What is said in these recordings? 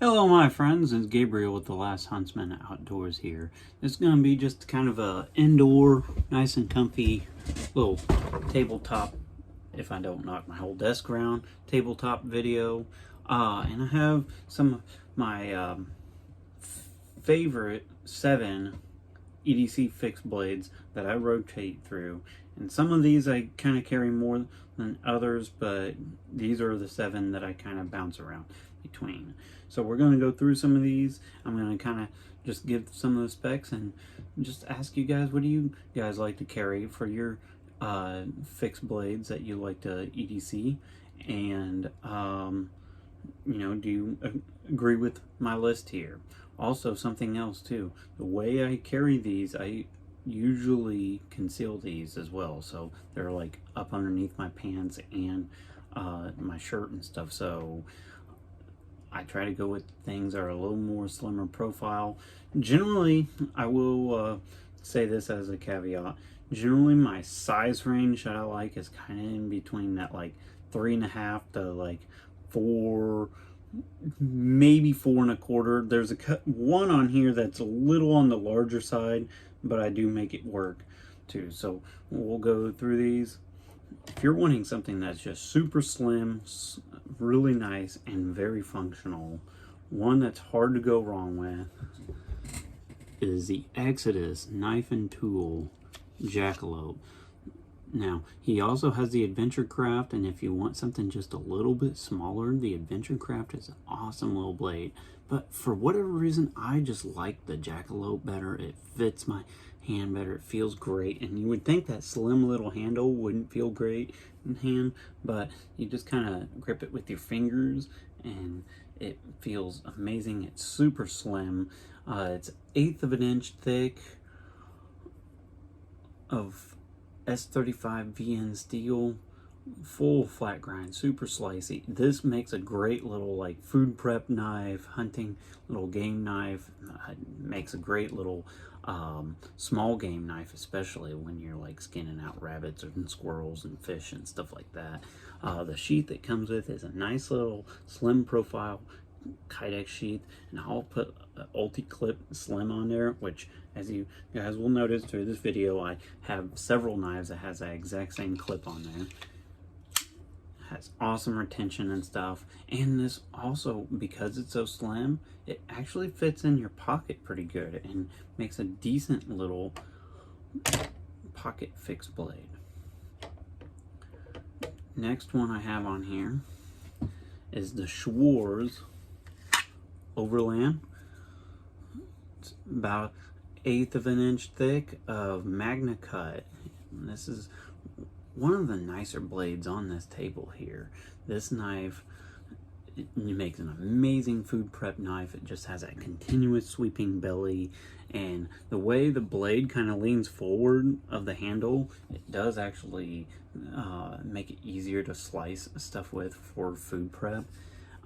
Hello my friends, it's Gabriel with The Last Huntsman Outdoors here. It's going to be just kind of a indoor, nice and comfy little tabletop, if I don't knock my whole desk around, tabletop video. And I have some of my favorite 7 EDC Fixed Blades that I rotate through. And some of these I kind of carry more than others, but these are the 7 that I kind of bounce around between. So we're going to go through some of these. I'm going to kind of just give some of the specs and just ask you guys, what do you guys like to carry for your fixed blades that you like to EDC? And you know, do you agree with my list here? Also, something else too, the way I carry these, I usually conceal these as well, so they're like up underneath my pants and my shirt and stuff. So I try to go with things that are a little more slimmer profile. Generally, I will say this as a caveat. Generally, my size range that I like is kind of in between that like 3.5 to like 4, maybe 4.25. There's one on here that's a little on the larger side, but I do make it work too. So we'll go through these. If you're wanting something that's just super slim, really nice, and very functional, one that's hard to go wrong with is the Exodus Knife and Tool Jackalope. Now, he also has the Adventure Craft, and if you want something just a little bit smaller, the Adventure Craft is an awesome little blade. But for whatever reason, I just like the Jackalope better. It fits my hand better. It feels great. And you would think that slim little handle wouldn't feel great in hand, but you just kind of grip it with your fingers, and it feels amazing. It's super slim. It's 1/8 of an inch thick of S35 VN steel, full flat grind, super slicey. This makes a great little like food prep knife, hunting little game knife. Makes a great little small game knife, especially when you're like skinning out rabbits and squirrels and fish and stuff like that. The sheath it comes with is a nice little slim profile Kydex sheath, and I'll put an Ulti-Clip Slim on there, which as you guys will notice through this video, I have several knives that has that exact same clip on there. Has awesome retention and stuff, and this also, because it's so slim, it actually fits in your pocket pretty good and makes a decent little pocket fixed blade. Next one I have on here is the Schwarz Overland. It's about 1/8 of an inch thick of Magna Cut. And this is one of the nicer blades on this table here. This knife, it makes an amazing food prep knife. It just has that continuous sweeping belly, and the way the blade kind of leans forward of the handle, it does actually make it easier to slice stuff with for food prep.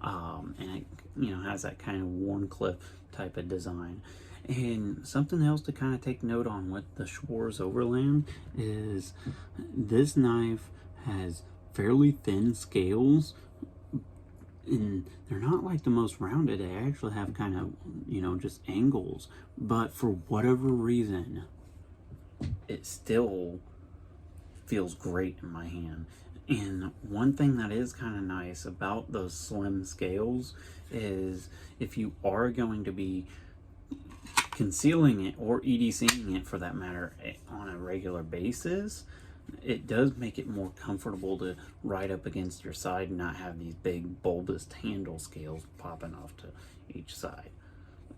And it, you know, has that kind of Warncliffe type of design. And something else to kind of take note on with the Schwarz Overland is this knife has fairly thin scales, and they're not like the most rounded. They actually have kind of, you know, just angles, but for whatever reason, it still feels great in my hand. And one thing that is kind of nice about those slim scales is if you are going to be concealing it or EDCing it for that matter on a regular basis, it does make it more comfortable to ride up against your side and not have these big bulbous handle scales popping off to each side.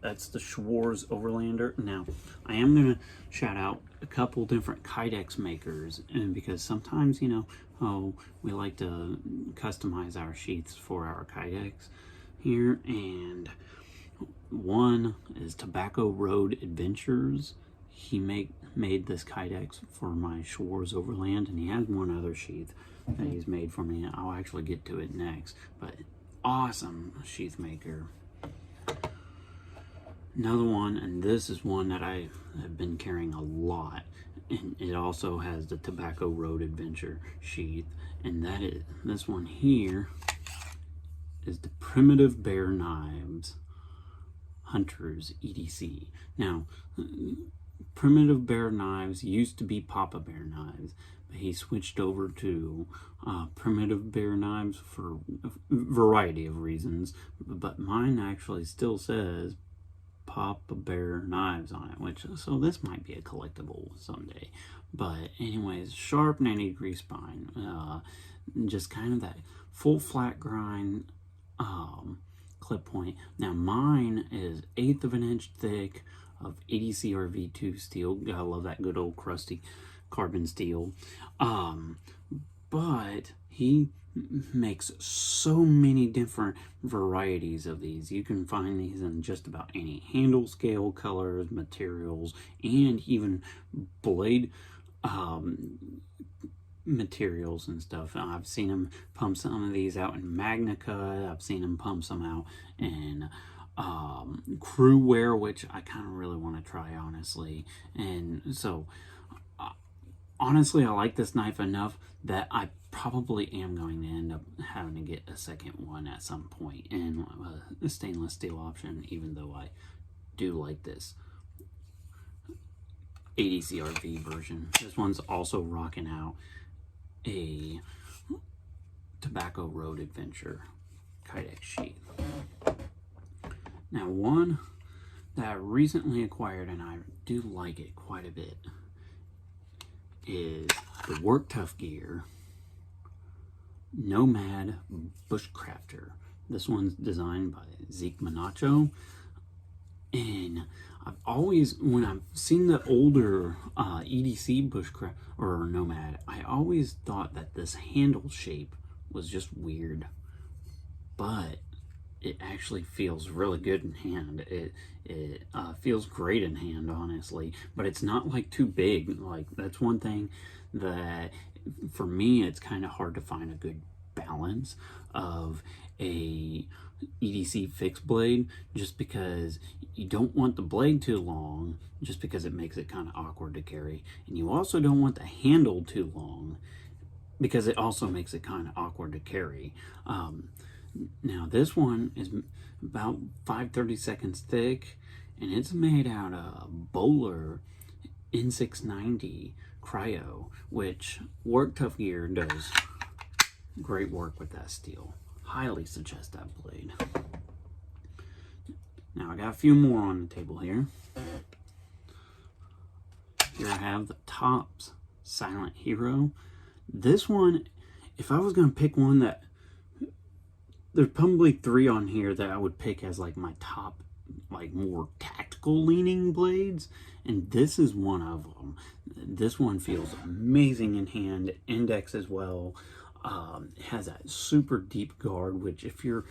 That's the Schwarz Overlander. Now, I am going to shout out a couple different Kydex makers, and because sometimes, you know, we like to customize our sheaths for our Kydex here, and one is Tobacco Road Adventures. He made this Kydex for my Schwarz Overland, and he has one other sheath that he's made for me. I'll actually get to it next, but awesome sheath maker. Another one, and this is one that I have been carrying a lot, and it also has the Tobacco Road Adventure sheath, and that is, this one here is the Primitive Bear Knives Hunter's EDC. Now, Primitive Bear knives used to be Papa Bear knives, but he switched over to Primitive Bear knives for a variety of reasons, but mine actually still says Papa Bear knives on it, which, so this might be a collectible someday. But anyways, sharp 90-degree spine, just kind of that full flat grind clip point. Now mine is 1/8 of an inch thick of EDC or V2 steel. Gotta love that good old crusty carbon steel. But he makes so many different varieties of these. You can find these in just about any handle scale, colors, materials, and even blade materials and stuff. I've seen him pump some of these out in Magna Cut. I've seen him pump some out in crew wear, which I kind of really want to try, honestly. And so honestly, I like this knife enough that I probably am going to end up having to get a second one at some point in a stainless steel option, even though I do like this ADCRV version. This one's also rocking out a Tobacco Road Adventure Kydex sheath. Now, one that I recently acquired, and I do like it quite a bit, is the Work Tough Gear Nomad Bushcrafter. This one's designed by Zeke Manacho, and I've always, when I've seen the older EDC Bushcraft or Nomad, I always thought that this handle shape was just weird, but it actually feels really good in hand. It feels great in hand, honestly, but it's not like too big. Like, that's one thing that for me, it's kind of hard to find a good balance of a EDC fixed blade, just because you don't want the blade too long, just because it makes it kind of awkward to carry, and you also don't want the handle too long, because it also makes it kind of awkward to carry. Now this one is about 5/32 thick, and it's made out of Bowler N690 Cryo, which Work Tough Gear does great work with that steel. Highly suggest that blade. Now I got a few more on the table here. Here I have the Tops Silent Hero. This one, if I was going to pick one that, there's probably 3 on here that I would pick as like my top, like more tactical leaning blades, and this is one of them. This one feels amazing in hand, index as well. It has that super deep guard, which if you're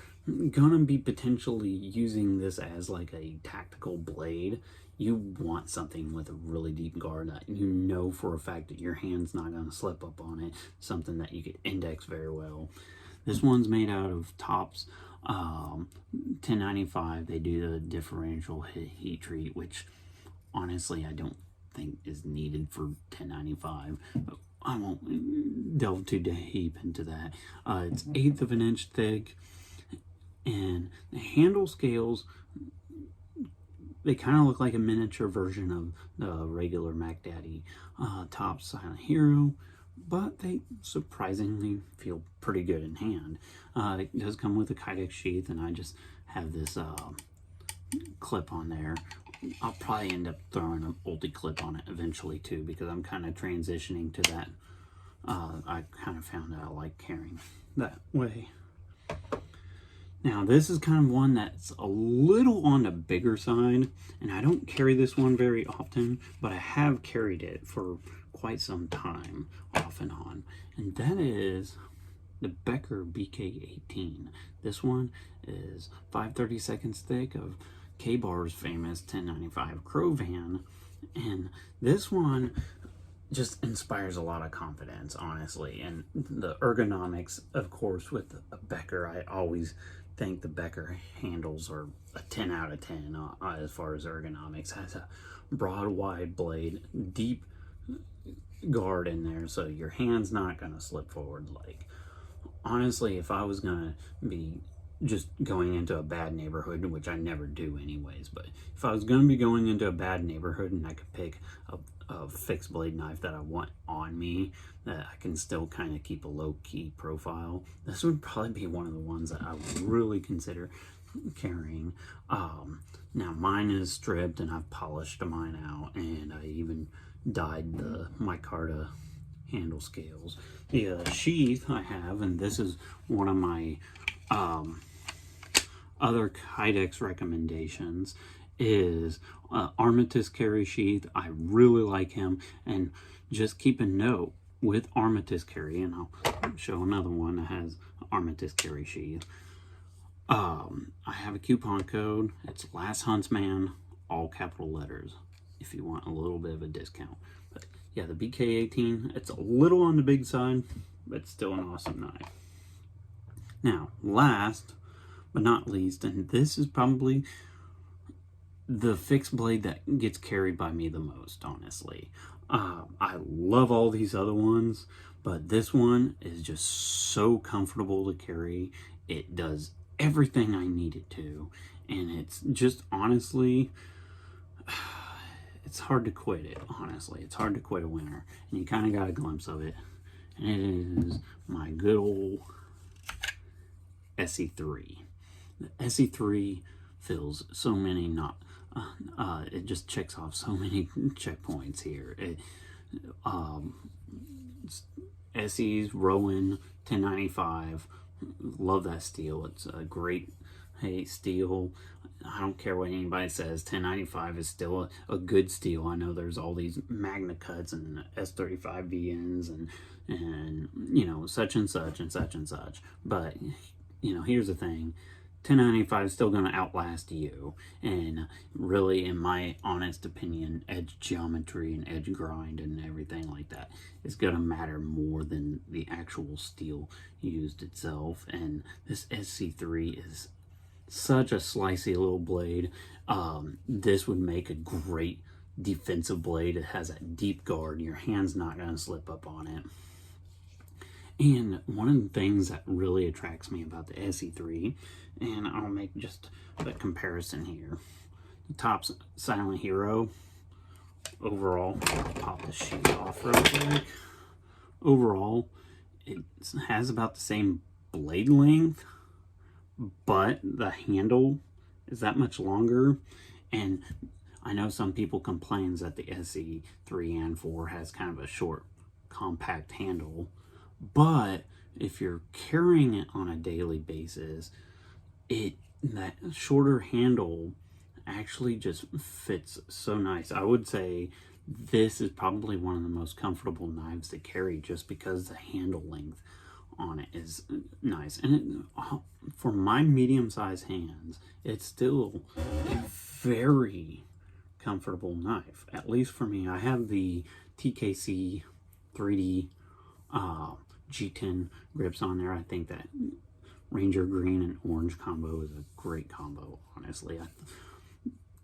gonna be potentially using this as like a tactical blade, you want something with a really deep guard that you know for a fact that your hand's not gonna slip up on it, something that you could index very well. This one's made out of Tops 1095. They do the differential heat treat, which honestly I don't think is needed for 1095. But I won't delve too deep into that. It's 1/8 of an inch thick, and the handle scales, they kind of look like a miniature version of the regular Mac Daddy Tops Silent Hero, but they surprisingly feel pretty good in hand. It does come with a Kydex sheath, and I just have this clip on there. I'll probably end up throwing an ulti clip on it eventually too, because I'm kind of transitioning to that. I kind of found out I like carrying that way. Now this is kind of one that's a little on the bigger side, and I don't carry this one very often, but I have carried it for quite some time, off and on, and that is the Becker BK18. This one is 5/32 thick of Kabar's famous 1095 Crow Van, and this one just inspires a lot of confidence, honestly. And the ergonomics, of course, with a Becker, I always think the Becker handles are a 10 out of 10 as far as ergonomics. Has a broad, wide blade, deep guard in there, so your hand's not gonna slip forward. Like, honestly, if I was gonna be just going into a bad neighborhood, which I never do anyways, but if I was going to be going into a bad neighborhood and I could pick a fixed blade knife that I want on me, that I can still kind of keep a low-key profile, this would probably be one of the ones that I would really consider carrying. Now mine is stripped and I've polished mine out, and I even dyed the micarta handle scales. The sheath I have, and this is one of my other Kydex recommendations, is Armitage carry sheath. I really like him, and just keep a note with Armitage carry, and I'll show another one that has Armitage carry sheath. I have a coupon code. It's Last Huntsman, all capital letters, if you want a little bit of a discount. But yeah, the BK18, it's a little on the big side, but still an awesome knife. Now, last but not least, and this is probably the fixed blade that gets carried by me the most, honestly. I love all these other ones, but this one is just so comfortable to carry. It does everything I need it to, and it's just, honestly, it's hard to quit it, honestly. It's hard to quit a winner, and you kind of got a glimpse of it, and it is my good old Esee3. The Esee3 fills so many it just checks off so many checkpoints here. Esee's Rowan 1095, love that steel. It's a great steel. I don't care what anybody says, 1095 is still a good steel. I know there's all these Magna Cuts and S35 VNs and you know, such and such and such and such, but you know, here's the thing, 1095 is still going to outlast you, and really, in my honest opinion, edge geometry and edge grind and everything like that is going to matter more than the actual steel used itself. And this Esee3 is such a slicey little blade. This would make a great defensive blade. It has that deep guard, your hand's not going to slip up on it. And one of the things that really attracts me about the Esee3, and I'll make just a comparison here. The top's Silent Hero. Overall, I'll pop the sheet off real quick. Overall, it has about the same blade length, but the handle is that much longer. And I know some people complain that the Esee3 and 4 has kind of a short, compact handle. But if you're carrying it on a daily basis, that shorter handle actually just fits so nice. I would say this is probably one of the most comfortable knives to carry, just because the handle length on it is nice. And for my medium-sized hands, it's still a very comfortable knife, at least for me. I have the TKC 3D G10 grips on there. I think that Ranger green and orange combo is a great combo, honestly. I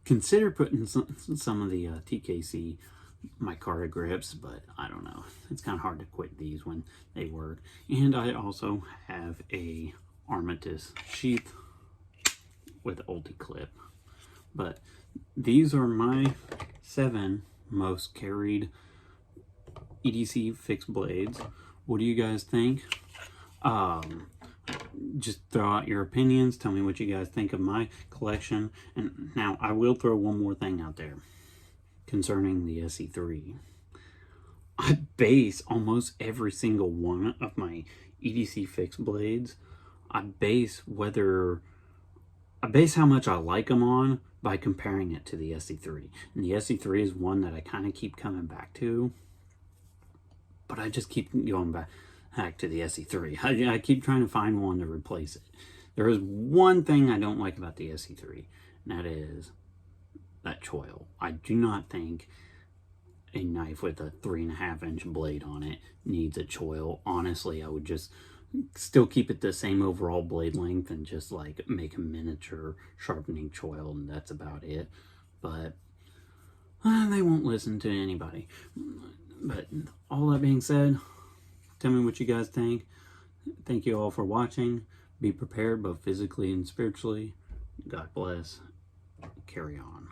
consider putting some of the TKC micarta grips, but I don't know. It's kind of hard to quit these when they work. And I also have a Armitage sheath with ulti clip. But these are my 7 most carried EDC fixed blades. What do you guys think? Just throw out your opinions. Tell me what you guys think of my collection. And now I will throw one more thing out there concerning the Esee3. I base almost every single one of my EDC fixed blades. I base how much I like them on by comparing it to the Esee3. And the Esee3 is one that I kind of keep coming back to. But I just keep going back to the Esee3. I keep trying to find one to replace it. There is one thing I don't like about the Esee3, and that is that choil. I do not think a knife with a 3.5-inch blade on it needs a choil. Honestly, I would just still keep it the same overall blade length and just like make a miniature sharpening choil, and that's about it. But they won't listen to anybody. But all that being said, tell me what you guys think. Thank you all for watching. Be prepared both physically and spiritually. God bless. Carry on.